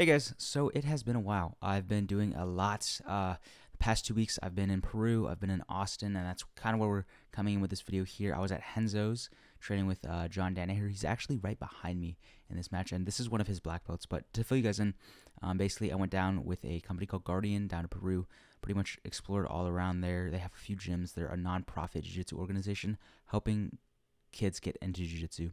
Hey guys, so it has been a while. I've been doing a lot. The past 2 weeks I've been in Peru, I've been in Austin, and that's kind of where we're coming in with this video here. I was at Henzo's training with John Danaher. He's actually right behind me in this match, and this is one of his black belts. But to fill you guys in, basically I went down with a company called Guardian down to Peru, pretty much explored all around there. They have a few gyms. They're a non-profit jiu-jitsu organization helping kids get into jiu-jitsu.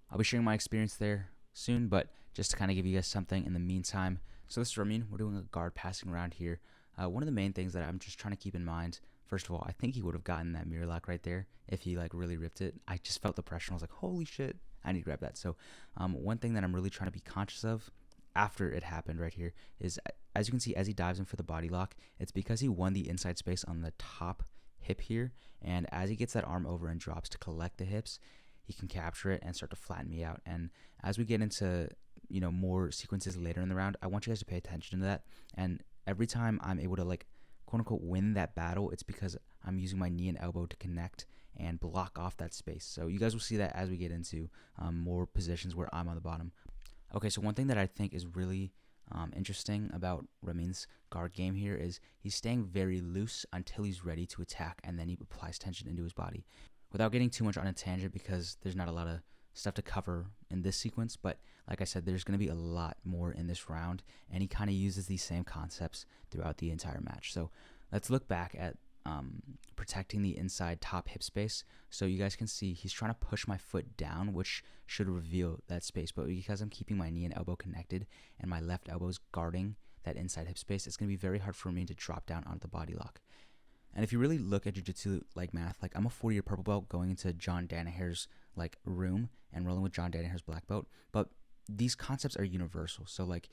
I'll be sharing my experience there soon, but just to kind of give you guys something in the meantime. So this is Ramin. We're doing a guard passing round here. One of the main things that I'm just trying to keep in mind, first of all, I think he would have gotten that mirror lock right there if he like really ripped it. I just felt the pressure and I was like, holy shit, I need to grab that. So one thing that I'm really trying to be conscious of after it happened right here is, as you can see, as he dives in for the body lock, it's because he won the inside space on the top hip here, and as he gets that arm over and drops to collect the hips, he can capture it and start to flatten me out. And as we get into more sequences later in the round, I want you guys to pay attention to that. And every time I'm able to like quote unquote win that battle, it's because I'm using my knee and elbow to connect and block off that space. So you guys will see that as we get into more positions where I'm on the bottom. Okay, so one thing that I think is really interesting about Ramin's guard game here is he's staying very loose until he's ready to attack, and then he applies tension into his body. Without getting too much on a tangent, because there's not a lot of stuff to cover in this sequence, but like I said, there's going to be a lot more in this round, and he kind of uses these same concepts throughout the entire match. So let's look back at protecting the inside top hip space. So you guys can see he's trying to push my foot down, which should reveal that space, but because I'm keeping my knee and elbow connected and my left elbow is guarding that inside hip space, it's going to be very hard for me to drop down onto the body lock. And if you really look at jiu-jitsu like math, like I'm a 4-year purple belt going into John Danaher's like room and rolling with John Danaher's black belt, but these concepts are universal. So like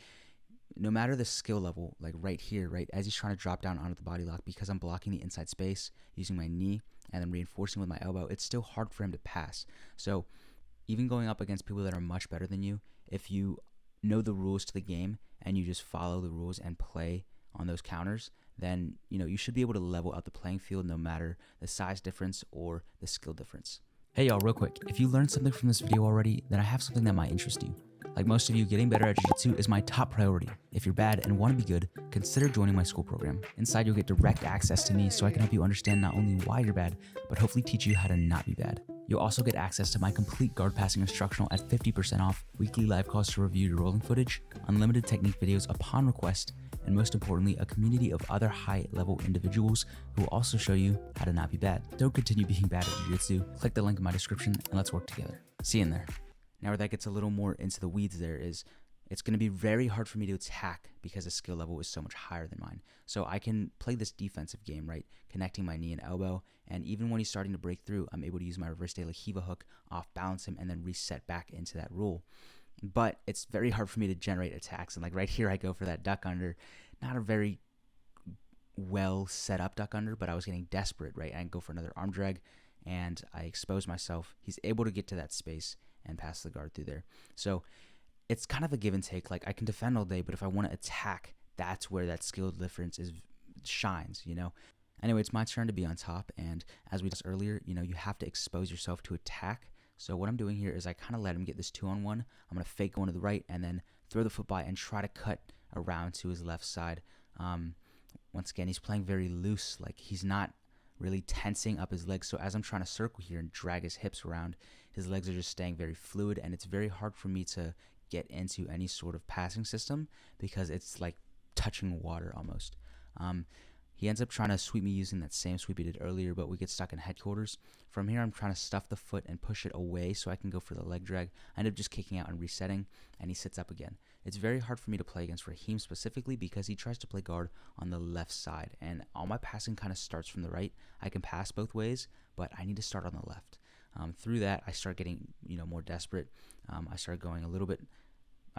no matter the skill level, like right here, right, as he's trying to drop down onto the body lock, because I'm blocking the inside space using my knee and then reinforcing with my elbow, it's still hard for him to pass. So even going up against people that are much better than you, if you know the rules to the game and you just follow the rules and play on those counters, then you should be able to level out the playing field no matter the size difference or the skill difference. Hey y'all, real quick, if you learned something from this video already, then I have something that might interest you. Like most of you, getting better at jiu-jitsu is my top priority. If you're bad and want to be good, consider joining my school program. Inside, you'll get direct access to me so I can help you understand not only why you're bad, but hopefully teach you how to not be bad. You'll also get access to my complete guard passing instructional at 50% off, weekly live calls to review your rolling footage, unlimited technique videos upon request, and most importantly, a community of other high-level individuals who will also show you how to not be bad. Don't continue being bad at jiu-jitsu. Click the link in my description and let's work together. See you in there. Now where that gets a little more into the weeds there is, it's going to be very hard for me to attack because the skill level is so much higher than mine. So I can play this defensive game, right? Connecting my knee and elbow, and even when he's starting to break through, I'm able to use my reverse de la Hiva hook, off balance him, and then reset back into that rule. But it's very hard for me to generate attacks, and like right here I go for that duck under. Not a very well set up duck under, but I was getting desperate, right? I go for another arm drag and I expose myself. He's able to get to that space and pass the guard through there. So it's kind of a give and take. Like I can defend all day, but if I want to attack, that's where that skill difference shines. Anyway, it's my turn to be on top, and as we discussed earlier, you have to expose yourself to attack. So what I'm doing here is I kind of let him get this 2-on-1. I'm going to fake going to the right and then throw the foot by and try to cut around to his left side. Once again, he's playing very loose, like he's not really tensing up his legs. So as I'm trying to circle here and drag his hips around, his legs are just staying very fluid, and it's very hard for me to get into any sort of passing system because it's like touching water almost. He ends up trying to sweep me using that same sweep he did earlier, but we get stuck in headquarters. From here, I'm trying to stuff the foot and push it away so I can go for the leg drag. I end up just kicking out and resetting, and he sits up again. It's very hard for me to play against Raheem specifically because he tries to play guard on the left side, and all my passing kind of starts from the right. I can pass both ways, but I need to start on the left. Through that, I start getting more desperate. I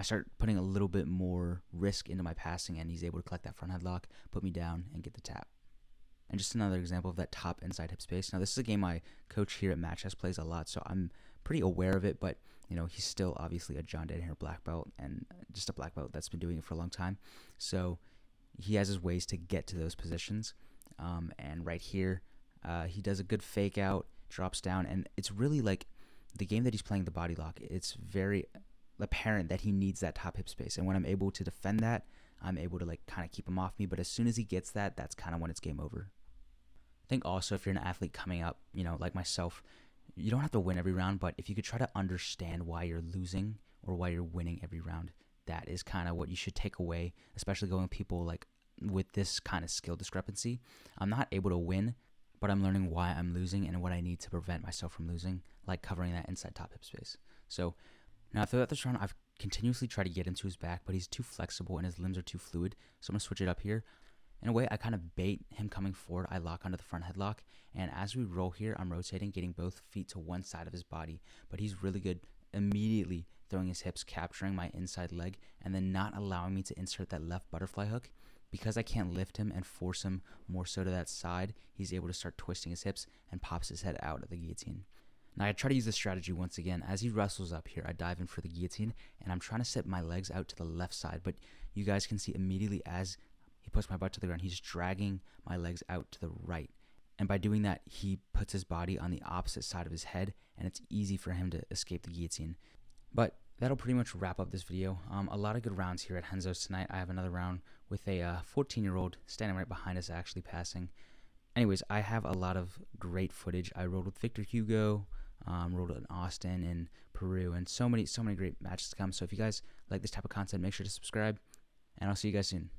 start putting a little bit more risk into my passing, and he's able to collect that front headlock, put me down, and get the tap. And just another example of that top inside hip space. Now, this is a game my coach here at Match Chess plays a lot, so I'm pretty aware of it, but he's still obviously a John Danaher black belt and just a black belt that's been doing it for a long time. So he has his ways to get to those positions. And right here, he does a good fake out, drops down, and it's really like the game that he's playing the body lock. It's very apparent that he needs that top hip space. And when I'm able to defend that, I'm able to like kind of keep him off me. But as soon as he gets that, that's kind of when it's game over. I think also if you're an athlete coming up, you know, like myself, you don't have to win every round, but if you could try to understand why you're losing or why you're winning every round, that is kind of what you should take away, especially going with people like with this kind of skill discrepancy. I'm not able to win, but I'm learning why I'm losing and what I need to prevent myself from losing, like covering that inside top hip space. So now throughout this round, I've continuously tried to get into his back, but he's too flexible and his limbs are too fluid. So I'm going to switch it up here. In a way, I kind of bait him coming forward. I lock onto the front headlock. And as we roll here, I'm rotating, getting both feet to one side of his body. But he's really good immediately throwing his hips, capturing my inside leg, and then not allowing me to insert that left butterfly hook. Because I can't lift him and force him more so to that side, he's able to start twisting his hips and pops his head out of the guillotine. Now I try to use this strategy once again. As he wrestles up here, I dive in for the guillotine, and I'm trying to set my legs out to the left side. But you guys can see immediately as he puts my butt to the ground, he's dragging my legs out to the right. And by doing that, he puts his body on the opposite side of his head, and it's easy for him to escape the guillotine. But that'll pretty much wrap up this video. A lot of good rounds here at Renzo's tonight. I have another round with a 14-year-old standing right behind us, actually passing. Anyways, I have a lot of great footage. I rode with Victor Hugo, rode in Austin and Peru, and so many great matches to come. So if you guys like this type of content, make sure to subscribe, and I'll see you guys soon.